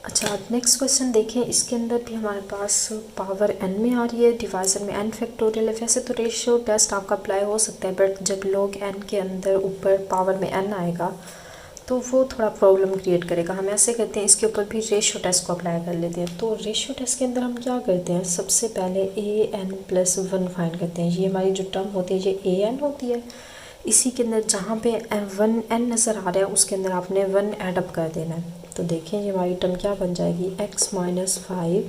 अच्छा, अब next question देखें। इसके अंदर भी हमारे पास पावर n में आ रही है, डिवाइजर में n फैक्टोरियल है। वैसे तो रेशियो टेस्ट आपका अप्लाई हो सकता है, बट जब log n के अंदर ऊपर पावर में n आएगा तो वो थोड़ा प्रॉब्लम क्रिएट करेगा। हम ऐसे करते हैं, इसके ऊपर भी रेशियो टेस्ट को अप्लाई कर लेते हैं। तो रेशियो टेस्ट के अंदर हम क्या करते हैं, सबसे पहले an+1 फाइंड करते हैं। ये हमारी जो टर्म होती है ये an होती है। इसी के अंदर जहाँ पे 1n नज़र आ रहा है उसके अंदर आपने 1 एडअप कर देना है। तो देखें ये हमारी टर्म क्या बन जाएगी, x-5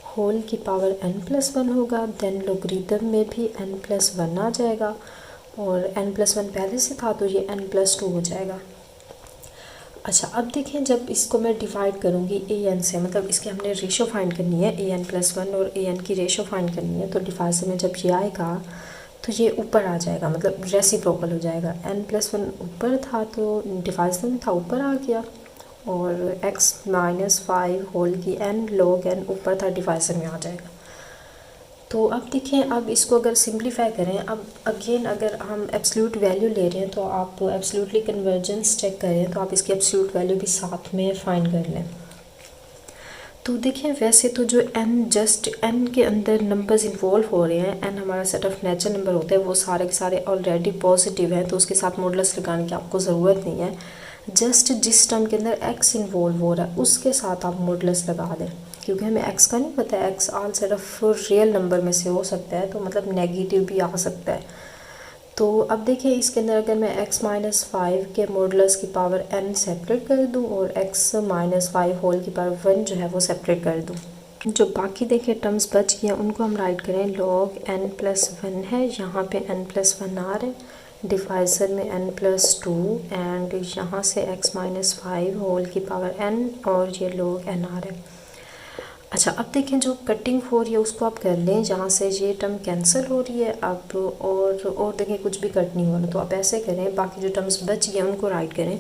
होल की पावर n+1 होगा। देन लोगरिथम में भी n+1 आ जाएगा, और n+1 पहले से था तो ये n+2 हो जाएगा। अच्छा, अब देखें जब इसको मैं डिवाइड करूँगी an से, मतलब इसके हमने रेशो फाइंड करनी है, an+1 और an की रेशो फाइंड करनी है। तो डिवाइजर में जब ये आएगा तो ये ऊपर आ जाएगा, मतलब रेसिप्रोकल हो जाएगा। n+1 ऊपर था तो डिवाइजर में था, ऊपर आ गया, और x-5 होल की n log n ऊपर था, डिवाइजर में आ जाएगा। तो अब देखें, अब इसको अगर सिंप्लीफाई करें, अब अगेन अगर हम एब्सोल्यूट वैल्यू ले रहे हैं तो आप एब्सोल्यूटली कन्वर्जेंस चेक करें तो आप इसकी एब्सोल्यूट वैल्यू भी साथ में फाइंड कर लें। तो देखिए वैसे तो जो जस्ट n के अंदर नंबर्स इन्वॉल्व हो रहे हैं, n हमारा सेट ऑफ नेचुरल नंबर होते हैं, वो सारे के सारे ऑलरेडी पॉजिटिव हैं, तो उसके साथ मॉडुलस लगाने की आपको ज़रूरत नहीं है। जस्ट जिस टर्म के अंदर x इन्वॉल्व हो रहा है उसके साथ आप मॉडुलस लगा दें, क्योंकि हमें x का नहीं पता है, x all set of real number में से हो सकता है, तो मतलब नेगेटिव भी आ सकता है। तो अब देखिए इसके अंदर अगर मैं x-5 के मॉडुलस की पावर n सेपरेट कर दूं और x-5 होल की पावर 1 जो है वो सेपरेट कर दूं, जो बाकी देखिए टर्म्स बच गए हैं उनको हम राइट करें। log n+1 है, यहाँ पे n+1 आ रहा है, डिवाइजर में n+2, एंड यहाँ से x-5 होल की पावर n और ये log n आ रहा है। अच्छा, अब देखें जो कटिंग हो रही है उसको आप कर लें, जहाँ से ये टर्म कैंसिल हो रही है अब, और देखें कुछ भी कट नहीं हो रहा, तो आप ऐसे करें, बाकी जो टर्म्स बच गए उनको राइट करें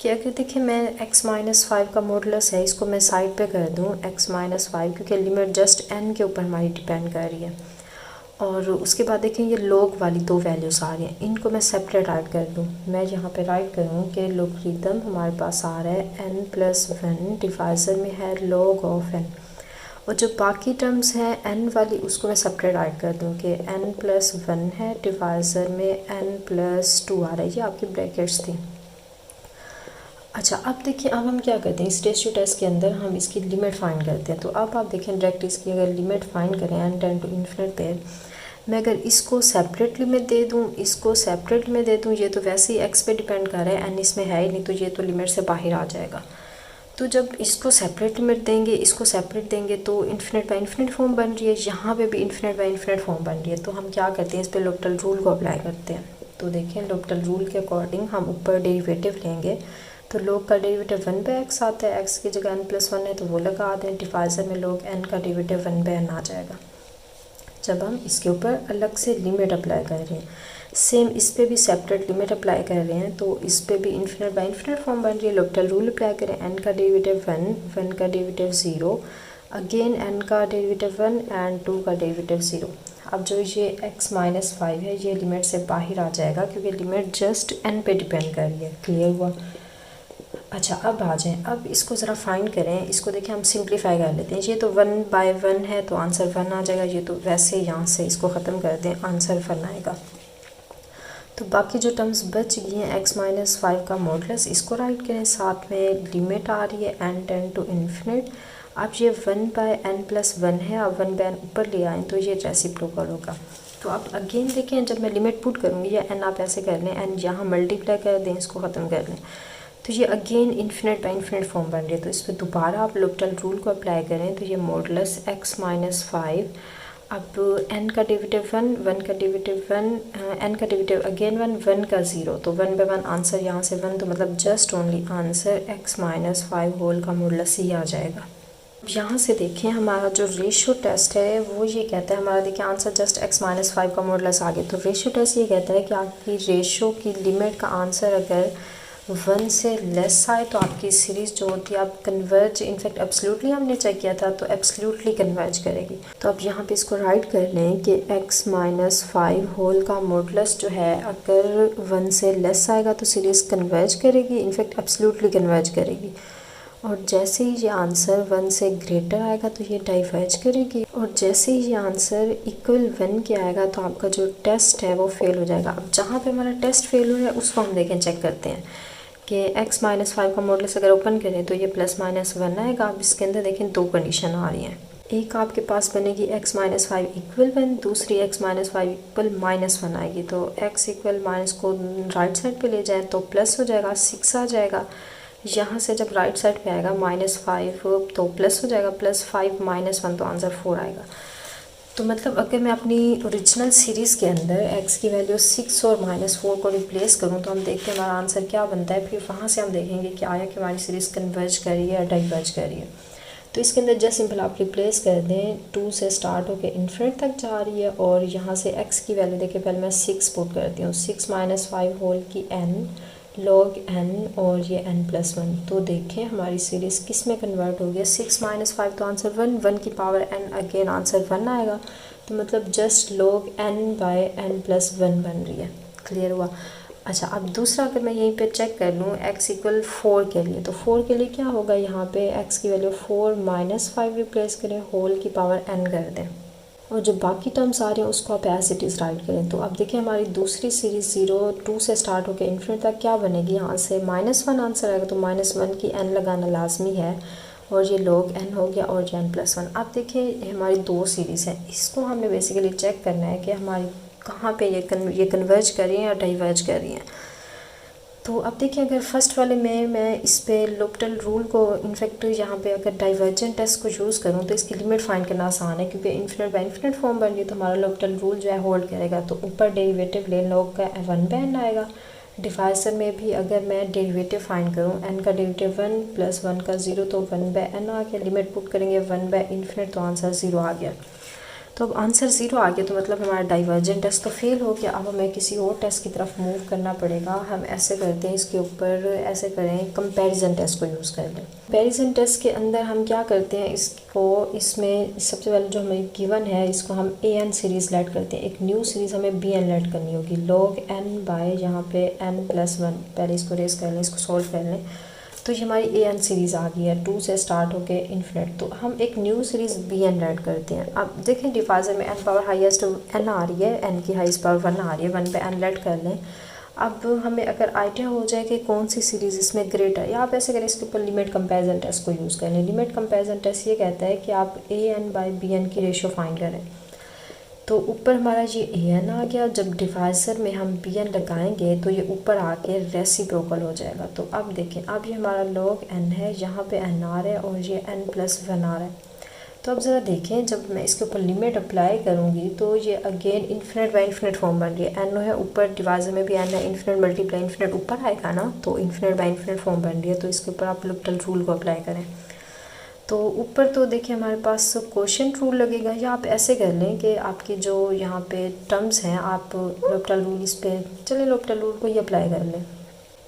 कि अगर देखें मैं x-5 का मॉडुलस है, इसको मैं साइड पे कर दूँ x-5, क्योंकि लिमिट जस्ट n के ऊपर हमारी डिपेंड कर रही है। और उसके बाद देखें ये log वाली दो वैल्यूज़ आ रही हैं, इनको मैं सेपरेट राइट कर दूँ। मैं यहाँ पे राइट करूँ कि लोगरिथम हमारे पास आ रहा है n+1, डिवाइजर में है log ऑफ n, और जो बाकी टर्म्स हैं n वाली उसको मैं सेपरेट ऐड कर दूँ कि n+1 है, डिवाइजर में n+2 आ रहा है, ये आपकी ब्रैकेट्स थी। अच्छा, अब देखिए अब हम क्या करते हैं, इस रेशियो टेस्ट के अंदर हम इसकी लिमिट फाइंड करते हैं। तो अब आप देखें डायरेक्ट इसकी अगर लिमिट फाइंड करें n टेंड टू इन्फिनिट पे, मैं अगर इसको सेपरेट लिमिट दे दूँ, इसको सेपरेट लिमिट दे दूँ, ये तो वैसे ही x पे डिपेंड कर रहा है, n इसमें है ही नहीं, तो ये तो लिमिट से बाहर आ जाएगा। तो जब इसको सेपरेट लिमिट देंगे, इसको सेपरेट देंगे, तो इन्फिनिट बाई इन्फिनिट फॉर्म बन रही है, यहाँ पे भी इन्फिनिट बाई इन्फिनिट फॉर्म बन रही है। तो हम क्या करते हैं, इस पे लोपिटल रूल को अप्लाई करते हैं। तो देखें लोपिटल रूल के अकॉर्डिंग हम ऊपर डेरिवेटिव लेंगे, तो log का डेरिवेटिव 1/x आता है, x की जगह n+1 है तो वो लगा दें, डिवाइजर में log n का डेरिवेटिव 1/n आ जाएगा। जब हम इसके ऊपर अलग से लिमिट अप्लाई कर रहे हैं, सेम इस पे भी सेपरेट लिमिट अप्लाई कर रहे हैं, तो इस पे भी इन्फिनिट बाई इन्फिनिट फॉर्म बन रही है। लोपिटल रूल अप्लाई करें, n का डेरिवेटिव 1, 1 का डेरिवेटिव 0, अगेन n का डेरिवेटिव 1 एंड 2 का डेरिवेटिव 0। अब जो ये x-5 है ये लिमिट से बाहर आ जाएगा, क्योंकि लिमिट जस्ट n पे डिपेंड कर रही है। क्लियर हुआ? अच्छा, अब आ जाएं, अब इसको ज़रा फाइंड करें, इसको देखिए हम सिंप्लीफाई कर लेते हैं। ये तो 1/1 है तो आंसर 1 आ जाएगा, ये तो वैसे यहाँ से इसको ख़त्म कर दें, आंसर 1 आएगा। तो बाकी जो टर्म्स बच गई हैं x-5 का मॉडुलस, इसको राइट करें, साथ में लिमिट आ रही है n टेंड टू इन्फिनिट। अब ये 1/n+1 है, अब 1/n ऊपर ले आएँ तो ये रेसिप्रोकल होगा। तो अब अगेन देखें, जब मैं लिमिट पुट करूँगी, या n आप ऐसे कर लें, n यहाँ मल्टीप्लाई कर दें, इसको ख़त्म कर लें, तो ये again infinite by infinite form बन रही है। तो इस पर दोबारा आप लोपिटल रूल को अप्लाई करें, तो ये मॉडुलस x-5, अब n का डेरिवेटिव 1, 1 का डेरिवेटिव 1, n का डेरिवेटिव अगेन 1, 1 का 0, तो 1/1 आंसर यहाँ से 1, तो मतलब just only answer x-5 whole का मॉडुलस ही आ जाएगा। यहाँ से देखें हमारा जो रेशियो टेस्ट है वो ये कहता है, हमारा देखिए आंसर जस्ट x-5 का मॉडुलस आ गया। तो रेशियो टेस्ट ये कहता है कि आपकी रेशियो की लिमिट का आंसर अगर 1 से लेस आए तो आपकी सीरीज़ जो होती है आप कन्वर्ज, इनफैक्ट एब्सोल्युटली हमने चेक किया था तो एब्सोल्युटली कन्वर्ज करेगी। तो अब यहाँ पे इसको राइट कर लें कि x-5 होल का मॉडुलस जो है अगर 1 से लेस आएगा तो सीरीज़ कन्वर्ज करेगी, इनफैक्ट एब्सोल्युटली कन्वर्ज करेगी। और जैसे ही ये आंसर 1 से ग्रेटर आएगा तो ये डाइवर्ज करेगी, और जैसे ही ये आंसर इक्वल 1 के आएगा तो आपका जो टेस्ट है वो फेल हो जाएगा। अब जहाँ पे हमारा टेस्ट फेल हो रहा है उसको हम देखें, चेक करते हैं कि x-5 का मॉडुलस अगर ओपन करें तो ये +-1 आएगा। अब इसके अंदर देखें दो कंडीशन आ रही हैं, एक आपके पास बनेगी x-5 इक्वल 1, दूसरी x-5 इक्वल -1 आएगी। तो x इक्वल माइनस को राइट साइड पे ले जाएं तो प्लस हो जाएगा, 6 आ जाएगा। यहाँ से जब राइट साइड पे आएगा -5 तो प्लस हो जाएगा, +5 -1 तो आंसर 4 आएगा। तो मतलब अगर मैं अपनी ओरिजिनल सीरीज़ के अंदर x की वैल्यू 6 और -4 को रिप्लेस करूँ तो हम देखते हैं हमारा आंसर क्या बनता है। फिर वहाँ से हम देखेंगे कि आया कि हमारी सीरीज़ कन्वर्ज कर रही है या डाइवर्ज कर रही है। तो इसके अंदर जस्ट सिंपल आप रिप्लेस कर दें, 2 से स्टार्ट होकर इन्फिनिट तक जा रही है, और यहाँ से x की वैल्यू देखिए पहले मैं 6 पुट करती हूँ, 6 - 5 होल की n log n और ये n+1। तो देखें हमारी सीरीज़ किस में कन्वर्ट हो गया, 6 - 5 तो आंसर 1 की पावर n, अगेन आंसर 1 आएगा। तो मतलब जस्ट log n/n+1 बन रही है। क्लियर हुआ। अच्छा, अब दूसरा अगर मैं यहीं पे चेक कर लूँ x इक्वल 4 के लिए, तो 4 के लिए क्या होगा, यहाँ पे x की वैल्यू 4 - 5 रिप्लेस करें, होल की पावर n कर दें, और जो बाकी टर्म्स आ रहे हैं उसको आप एज इट इज़ राइट करें। तो अब देखिए हमारी दूसरी सीरीज़ 2 से स्टार्ट होकर इन्फिनिट तक क्या बनेगी, यहाँ से -1 आंसर आएगा, तो -1 की n लगाना लाजमी है, और ये log n हो गया, और ये n+1। अब देखिए हमारी दो सीरीज़ हैं, इसको हमने बेसिकली चेक करना है कि हमारी कहाँ पे ये कन्वर्ज कर रही हैं या डाइवर्ज कर रही हैं। तो अब देखिए अगर फर्स्ट वाले में मैं इस पे लोपिटल रूल को इनफैक्ट यहाँ पे अगर डाइवर्जेंट टेस्ट को यूज़ करूँ तो इसकी लिमिट फाइंड करना आसान है, क्योंकि इन्फिनिट बाय इन्फिनिट फॉर्म बन रही है तो हमारा लोपिटल रूल जो है होल्ड करेगा। तो ऊपर डेरिवेटिव ले log का 1/n आएगा, डिवाइजर में भी अगर मैं डेरिवेटिव फाइंड करूँ n का डेरिवेटिव 1 + 1 का 0 तो 1/n आ गया, लिमिट पुट करेंगे 1/∞ तो आंसर 0 आ गया। तो अब आंसर 0 आ गया तो मतलब हमारा डाइवर्जेंट टेस्ट तो फेल हो गया। अब हमें किसी और टेस्ट की तरफ मूव करना पड़ेगा। हम ऐसे करते हैं, इसके ऊपर ऐसे करें, कंपैरिजन टेस्ट को यूज़ कर लें। कंपैरिजन टेस्ट के अंदर हम क्या करते हैं, इसमें सबसे पहले जो हमें गिवन है इसको हम an सीरीज़ लेट करते हैं, एक न्यू सीरीज़ हमें bn लेट करनी होगी, log n बाय यहाँ पे n+1। पहले इसको रेस कर लें, इसको सॉल्व कर लें, तो ये हमारी an सीरीज़ आ गई है 2 से स्टार्ट होके इन्फिनिट। तो हम एक न्यू सीरीज़ bn ऐड करते हैं। अब देखें डिवाइजर में n पावर हाईएस्ट n आ रही है, n की हाईएस्ट पावर 1 आ रही है, 1/n ऐड कर लें। अब हमें अगर आइडिया हो जाए कि कौन सी सीरीज़ इसमें ग्रेटर, या आप ऐसे करें इसके ऊपर लिमिट कंपैरिजन टेस्ट को यूज़ कर लें। लिमिट कंपैरिजन टेस्ट ये कहता है कि आप an/bn की रेशियो फाइंड करें। तो ऊपर हमारा ये an आ गया, जब डिवाइज़र में हम bn लगाएंगे तो ये ऊपर आके रेसिप्रोकल हो जाएगा। तो अब देखें, अब ये हमारा log n है, यहाँ पे n आ रहा है और ये n+1 आ रहा है। तो अब ज़रा देखें, जब मैं इसके ऊपर लिमिट अप्लाई करूँगी तो ये again infinite by infinite form बन रही है। n है ऊपर, डिवाइज़र में भी n है, इन्फिनिट मल्टीप्लाई इन्फिनिट ऊपर आएगा ना, तो इन्फिनिट बाय इन्फिनिट फॉर्म बन रही है। तो इसके ऊपर आप लोपिटल रूल को अप्लाई करें। तो ऊपर तो देखिए हमारे पास क्वोशिएंट रूल लगेगा, या आप ऐसे कर लें कि आपकी जो यहाँ पे टर्म्स हैं, आप लोपिटल रूल इस पे चलिए लोपिटल रूल को ही अप्लाई कर लें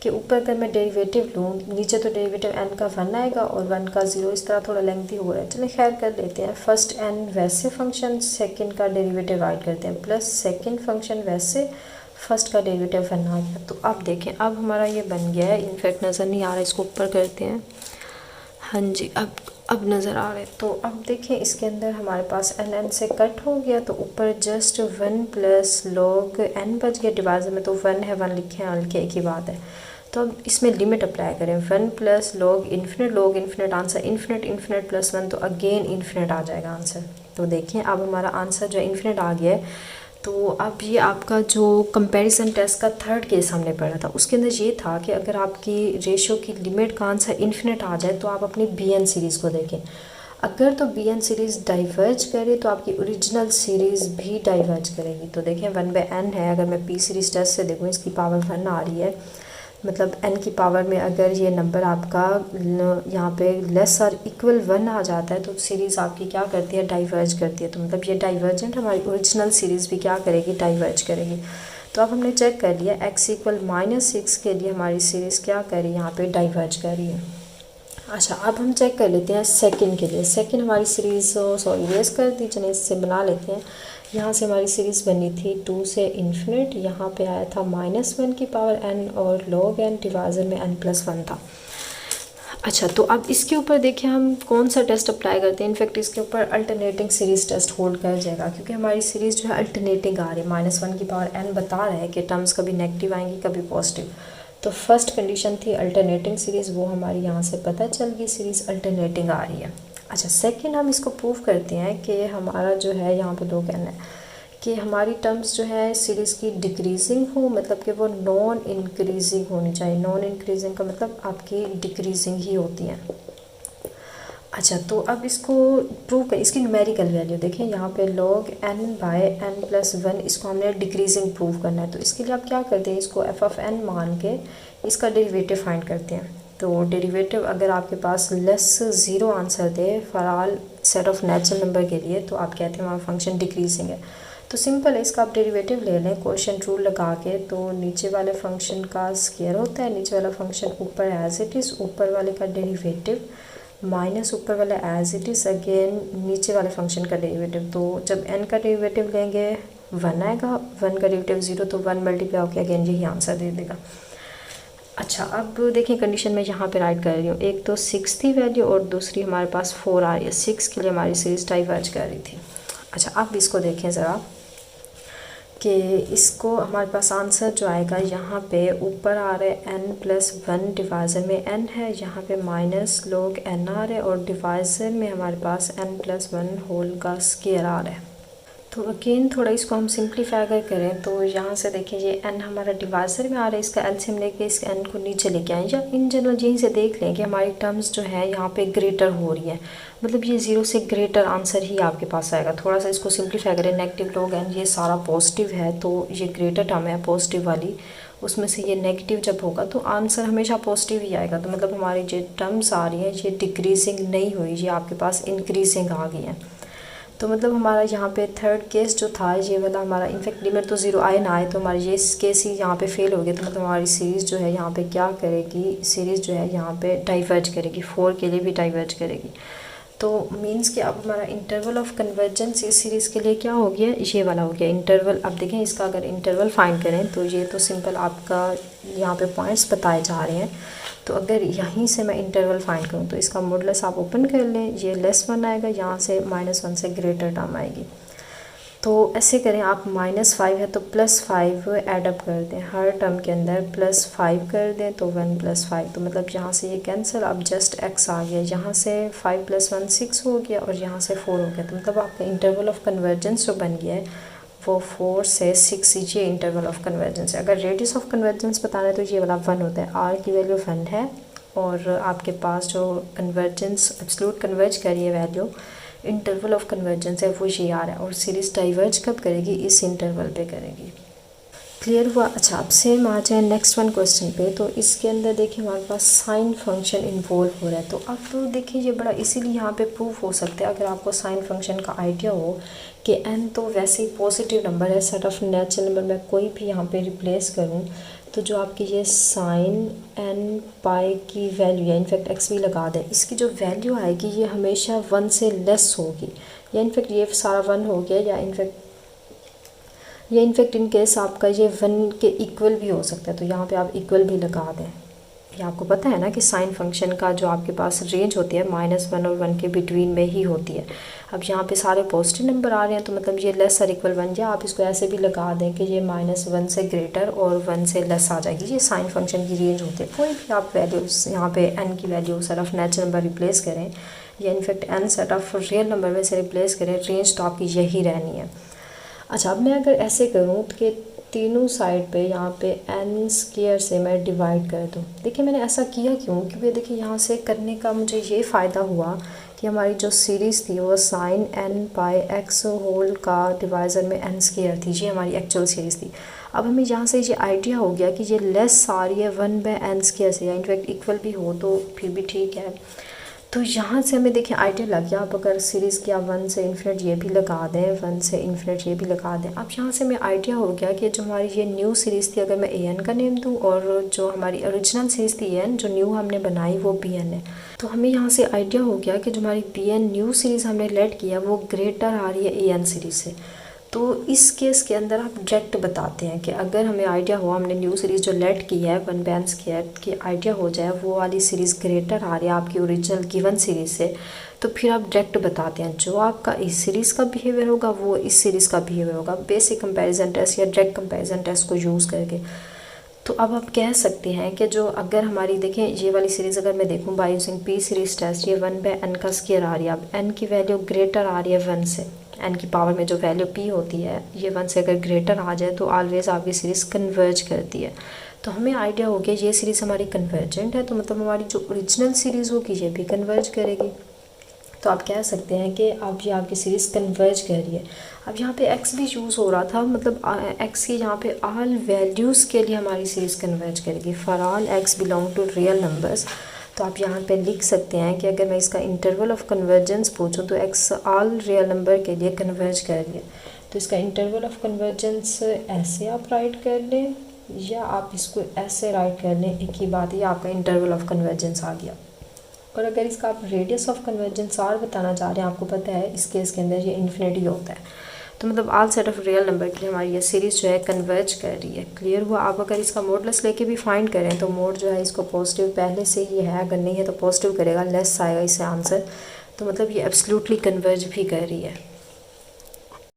कि ऊपर अगर मैं डेरिवेटिव लूँ, नीचे तो डेरिवेटिव n का 1 आएगा और 1 का 0, इस तरह थोड़ा लेंथी हो रहा है। चलिए खैर कर लेते हैं। फर्स्ट n वैसे फंक्शन सेकंड का डेरिवेटिव राइट करते हैं, प्लस सेकंड फंक्शन वैसे फर्स्ट का डेरिवेटिव 1 आ गया। तो अब देखें, अब हमारा ये बन गया है, इनफैक्ट नज़र नहीं आ रहा, इसको ऊपर करते हैं। हाँ जी, अब नज़र आ रहे। तो अब देखें इसके अंदर हमारे पास n से कट हो गया, तो ऊपर जस्ट 1 + log n बच गया। डिवाइजर में तो 1 है, 1 लिखे हैं, लिखे एक ही बात है। तो अब इसमें लिमिट अप्लाई करें, 1 + log इन्फिनिट आंसर इन्फिनिट +1 तो अगेन इन्फिनिट आ जाएगा आंसर। तो देखें अब हमारा आंसर जो इन्फिनिट आ गया है। तो अब ये आपका जो कंपैरिजन टेस्ट का थर्ड केस हमने पढ़ा था, उसके अंदर ये था कि अगर आपकी रेशियो की लिमिट का आंसर इन्फिनिट आ जाए तो आप अपनी bn सीरीज़ को देखें। अगर तो bn सीरीज़ डाइवर्ज करे तो आपकी ओरिजिनल सीरीज़ भी डाइवर्ज करेगी। तो देखें 1/n है, अगर मैं p सीरीज़ टेस्ट से देखूँ इसकी पावर 1 आ रही है, मतलब n की पावर में अगर ये नंबर आपका यहाँ पे लेस और इक्वल 1 आ जाता है तो सीरीज़ आपकी क्या करती है, डाइवर्ज करती है। तो मतलब ये डाइवर्जेंट हमारी ओरिजिनल सीरीज़ भी क्या करेगी, डाइवर्ज करेगी। तो अब हमने चेक कर लिया x = -6 के लिए हमारी सीरीज़ क्या कर रही है, यहाँ पे डाइवर्ज कर रही है। अच्छा, अब हम चेक कर लेते हैं सेकंड के लिए। सेकंड हमारी सीरीज़ सॉरी रेस कर दी, चलिए इससे बना लेते हैं। यहाँ से हमारी सीरीज़ बनी थी 2 से इन्फिनिट, यहाँ पे आया था -1 की पावर n और log n, डिवाइजर में n+1 था। अच्छा, तो अब इसके ऊपर देखिए हम कौन सा टेस्ट अप्लाई करते हैं। इनफैक्ट इसके ऊपर अल्टरनेटिंग सीरीज़ टेस्ट होल्ड कर जाएगा, क्योंकि हमारी सीरीज़ जो है अल्टरनेटिंग आ रही है। -1 की पावर n बता रहा है कि टर्म्स कभी नेगेटिव आएंगी कभी पॉजिटिव। तो फर्स्ट कंडीशन थी अल्टरनेटिंग सीरीज़, वो हमारी यहाँ से पता चल गई, सीरीज़ अल्टरनेटिंग आ रही है। अच्छा, सेकेंड हम इसको प्रूव करते हैं कि हमारा जो है यहाँ पर 2 कहना है कि हमारी टर्म्स जो है सीरीज़ की डिक्रीजिंग हो, मतलब कि वो नॉन इंक्रीजिंग होनी चाहिए। नॉन इंक्रीजिंग का मतलब आपकी डिक्रीजिंग ही होती है। अच्छा, तो अब इसको प्रूव कर, इसकी न्यूमेरिकल वैल्यू देखें यहाँ पे log n/n+1, इसको हमने डिक्रीजिंग प्रूव करना है। तो इसके लिए आप क्या करते हैं, इसको f(n) मान के इसका डेरिवेटिव फाइंड करते हैं। तो डेरिवेटिव अगर आपके पास लेस 0 आंसर दे for all set of natural number के लिए, तो आप कहते हैं हमारा फंक्शन डिक्रीजिंग है। तो सिंपल है, इसका आप डेरिवेटिव ले लें क्वोशिएंट रूल लगा के। तो नीचे वाले फंक्शन का स्क्वायर होता है, नीचे वाला फंक्शन ऊपर एज इट इज़, ऊपर वाले का डेरिवेटिव माइनस ऊपर वाला एज इट इज़ अगेन नीचे वाले फंक्शन का डेरिवेटिव। तो जब n का डेरिवेटिव लेंगे 1 आएगा, 1 का डेरिवेटिव 0, तो 1 मल्टीप्लाई होकर अगेन यही आंसर दे देगा। अच्छा, अब देखिए कंडीशन में यहाँ पे राइट कर रही हूँ। एक तो 6 थी वैल्यू और दूसरी हमारे पास 4 आ रही है। 6 के लिए हमारी सीरीज़ डाइवर्ज कर रही थी। अच्छा, अब इसको देखें ज़रा कि इसको हमारे पास आंसर जो आएगा, यहाँ पे ऊपर आ रहा है n+1, डिवाइज़र में n है, यहाँ पे -log n आ रहा है और डिवाइज़र में हमारे पास n+1 होल का स्क्वायर आ रहा है। तो अगेन थोड़ा इसको हम सिंप्लीफाई अगर करें तो यहाँ से देखिए ये n हमारा डिवाइज़र में आ रहा है, इसका एलसीएम लेके इस n को नीचे लेके आए, या इन जनरल यहीं से देख लें कि हमारी टर्म्स जो है यहाँ पे ग्रेटर हो रही है, मतलब ये 0 से ग्रेटर आंसर ही आपके पास आएगा। थोड़ा सा इसको सिंप्लीफाई करें, नेगेटिव log n ये सारा पॉजिटिव है, तो ये ग्रेटर टर्म है पॉजिटिव वाली, उसमें से ये नेगेटिव जब होगा तो आंसर हमेशा पॉजिटिव ही आएगा। तो मतलब हमारी जो टर्म्स आ रही हैं ये डिक्रीजिंग नहीं हुई, ये आपके पास इंक्रीजिंग आ गई है। तो मतलब हमारा यहाँ पे थर्ड केस जो था ये वाला हमारा, इनफैक्ट लिमिट तो 0 आए ना आए तो हमारी ये केस ही यहाँ पे फेल हो गया। तो मतलब हमारी सीरीज़ जो है यहाँ पे क्या करेगी, सीरीज़ जो है यहाँ पे डाइवर्ज करेगी, 4 के लिए भी डाइवर्ज करेगी। तो मींस कि अब हमारा इंटरवल ऑफ कन्वर्जेंस इस सीरीज़ के लिए क्या हो गया, ये वाला हो गया इंटरवल। अब देखें इसका अगर इंटरवल फाइंड करें तो ये तो सिंपल आपका यहाँ पे पॉइंट्स बताए जा रहे हैं। तो अगर यहीं से मैं इंटरवल फाइंड करूँ तो इसका मॉडुलस आप ओपन कर लें, ये +1 आएगा, यहाँ से -1 से ग्रेटर टर्म आएगी। तो ऐसे करें आप, -5 है तो +5 ऐडअप कर दें, हर टर्म के अंदर +5 कर दें तो 1 + 5, तो मतलब यहाँ से ये कैंसिल, अब जस्ट x आ गया, यहाँ से 5 + 1 6 हो गया और यहाँ से 4 हो गया। तो मतलब आपका इंटरवल ऑफ कन्वर्जेंस जो बन गया है वो 4 से 6, ये इंटरवल ऑफ कन्वर्जेंस है। अगर रेडियस ऑफ कन्वर्जेंस बताना है तो ये वाला 1 होता है, r की वैल्यू 1 है और आपके पास जो कन्वर्जेंस एब्सोल्यूट कन्वर्ज कर रही है वैल्यू, इंटरवल ऑफ कन्वर्जेंस है वो ये आ रहा है। और सीरीज़ डाइवर्ज कब करेगी, इस इंटरवल पे करेगी। क्लियर हुआ। अच्छा, अब सेम आ जाए नेक्स्ट वन क्वेश्चन पे। तो इसके अंदर देखिए हमारे पास साइन फंक्शन इन्वॉल्व हो रहा है। तो अब तो देखिए ये बड़ा इसीलिए यहाँ पे प्रूफ हो सकता है अगर आपको साइन फंक्शन का आइडिया हो कि n तो वैसे ही पॉजिटिव नंबर है, सेट ऑफ नेचुरल नंबर मैं कोई भी यहाँ पे रिप्लेस करूँ तो जो आपकी ये साइन n पाई की वैल्यू है, इनफैक्ट x भी लगा दें, इसकी जो वैल्यू आएगी ये हमेशा 1 से लेस होगी, या इनफैक्ट ये सारा 1 हो गया, या इनफैक्ट इन केस आपका ये 1 के इक्वल भी हो सकता है। तो यहाँ पे आप इक्वल भी लगा दें। ये आपको पता है ना कि साइन फंक्शन का जो आपके पास रेंज होती है -1 और 1 के बिटवीन में ही होती है। अब यहाँ पे सारे पॉजिटिव नंबर आ रहे हैं तो मतलब ये लेस और इक्वल बन जाए। आप इसको ऐसे भी लगा दें कि ये -1 से ग्रेटर और 1 से लेस आ जाएगी। ये साइन फंक्शन की रेंज होती है। कोई भी आप वैल्यूज़ यहाँ पे n की value set of natural number replace करें या in fact n set of real number में से रिप्लेस करें, रेंज तो आपकी यही रहनी है। अच्छा, अब मैं अगर ऐसे करूँ कि तीनों साइड पे यहाँ पे n स्क्वायर से मैं डिवाइड कर दूँ। देखिए मैंने ऐसा किया क्यों, क्योंकि देखिए यहाँ से करने का मुझे ये फ़ायदा हुआ कि हमारी जो सीरीज़ थी वो साइन n पाई x होल का डिवाइज़र में n स्क्वायर थी, ये हमारी एक्चुअल सीरीज़ थी। अब हमें यहाँ से ये आइडिया हो गया कि ये लेस आ रही है 1/n स्क्वायर से, या इनफैक्ट इक्वल भी हो तो फिर भी ठीक है। तो यहाँ से हमें देखिए आइडिया लग गया। आप अगर सीरीज़ की आप 1 से इन्फिनिट ये भी लगा दें, 1 से इन्फिनिट ये भी लगा दें। अब यहाँ से हमें आइडिया हो गया कि जो हमारी ये न्यू सीरीज़ थी अगर मैं an का नेम दूँ और जो हमारी ओरिजिनल सीरीज़ थी an, जो न्यू हमने बनाई वो bn है। तो हमें यहाँ से आइडिया हो गया कि जो हमारी bn न्यू सीरीज़ हमने लेट किया वो ग्रेटर आ रही है an सीरीज़ से। तो इस केस के अंदर आप डायरेक्ट बताते हैं कि अगर हमें आइडिया हो, हमने न्यू सीरीज़ जो लेट की है 1 बैंड स्क्वायर की आइडिया हो जाए वो वाली सीरीज़ ग्रेटर आ रही है आपकी ओरिजिनल गिवन सीरीज़ से, तो फिर आप डायरेक्ट बताते हैं जो आपका इस सीरीज़ का बिहेवियर होगा वो इस सीरीज़ का बिहेवियर होगा, बेसिक कंपैरिजन टेस्ट या डायरेक्ट कंपैरिजन टेस्ट को यूज़ करके। तो अब आप कह सकते हैं कि जो अगर हमारी देखें ये वाली सीरीज़ अगर मैं देखूं by using P series test, ये 1/n का स्क्वायर आ रही है, अब n की वैल्यू ग्रेटर आ रही है 1 से, n की पावर में जो वैल्यू p होती है ये 1 से अगर ग्रेटर आ जाए तो ऑलवेज़ आपकी सीरीज़ कन्वर्ज करती है। तो हमें आइडिया हो गया ये सीरीज़ हमारी कन्वर्जेंट है, तो मतलब हमारी जो ओरिजिनल सीरीज़ होगी ये भी कन्वर्ज करेगी। तो आप कह सकते हैं कि अब ये आपकी सीरीज़ कन्वर्ज कर रही है। अब यहाँ पे x भी यूज़ हो रहा था, मतलब x की यहाँ पे ऑल वैल्यूज़ के लिए हमारी सीरीज़ कन्वर्ज करेगी, फॉर ऑल x belong to real numbers. तो आप यहाँ पे लिख सकते हैं कि अगर मैं इसका इंटरवल ऑफ कन्वर्जेंस पूछूं तो x ऑल रियल नंबर के लिए कन्वर्ज कर रही है। तो इसका इंटरवल ऑफ कन्वर्जेंस ऐसे आप राइट कर लें या आप इसको ऐसे राइट कर लें, एक ही बात है, आपका इंटरवल ऑफ कन्वर्जेंस आ गया। और अगर इसका आप रेडियस ऑफ कन्वर्जेंस आर बताना चाह रहे हैं, आपको पता है इस केस के अंदर ये इन्फिनिटी होता है, तो मतलब all set of real number के लिए हमारी ये सीरीज़ जो है कन्वर्ज कर रही है। क्लियर हुआ। आप अगर इसका मॉडुलस लेके भी फाइंड करें तो मोड जो है इसको पॉजिटिव पहले से ही है, अगर नहीं है तो पॉजिटिव करेगा, लेस आएगा इससे आंसर, तो मतलब ये एब्सोल्युटली कन्वर्ज भी कर रही है।